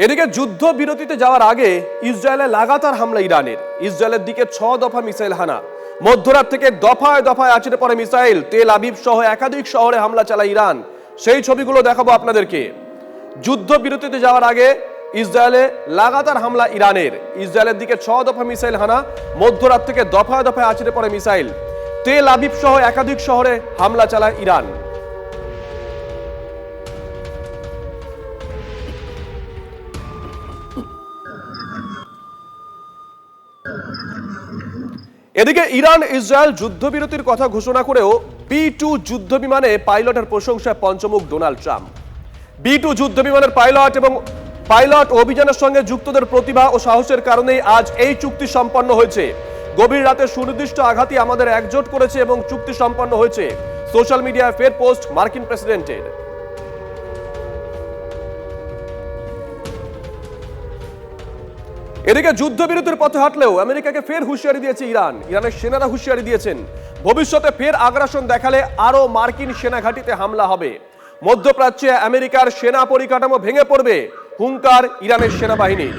এদিকে যুদ্ধ বিরতিতে যাওয়ার আগে ইসরায়েলে লাগাতার হামলা ইরানের। ইসরায়েলের দিকে 6 দফা মিসাইল হানা, মধ্যরাত থেকে দফায় দফায় আছড়ে পড়ে মিসাইল। তেল আবিব সহ একাধিক শহরে হামলা চালায় ইরান। সেই ছবিগুলো দেখাবো আপনাদেরকে। যুদ্ধ বিরতিতে যাওয়ার আগে ইসরায়েলে লাগাতার হামলা ইরানের। ইসরায়েলের দিকে 6 দফা মিসাইল হানা, মধ্যরাত থেকে দফায় দফায় আছড়ে পড়ে মিসাইল। তেল আবিব সহ একাধিক শহরে হামলা চালায় ইরান। এদিকে ইরান ইসরায়েল যুদ্ধবিরতির কথা ঘোষণা করেও B-2 যুদ্ধ বিমানে পাইলটের প্রশংসায় পঞ্চমুখ ডোনাল্ড ট্রাম্প। B-2 যুদ্ধ বিমানের পাইলট অভিযানের সঙ্গে যুক্তদের প্রতিভা ও সাহসের কারণেই আজ এই চুক্তি সম্পন্ন হয়েছে। গভীর রাতে সুনির্দিষ্ট আঘাতই আমাদের একজোট করেছে এবং চুক্তি সম্পন্ন হয়েছে। সোশ্যাল মিডিয়ায় ফের পোস্ট মার্কিন প্রেসিডেন্টের। এদিকে যুদ্ধবিরতির পথে হাঁটলেও আমেরিকাকে ফের হুঁশিয়ারি দিয়েছে ইরান। ইরানের সেনারা হুঁশিয়ারি দিয়েছেন, ভবিষ্যতে ফের আগ্রাসন দেখালে আরো মার্কিন সেনা ঘাঁটিতে হামলা হবে। মধ্যপ্রাচ্যে আমেরিকার সেনা পরিকাঠামো ভেঙে পড়বে, হুঙ্কার ইরানের সেনাবাহিনীর।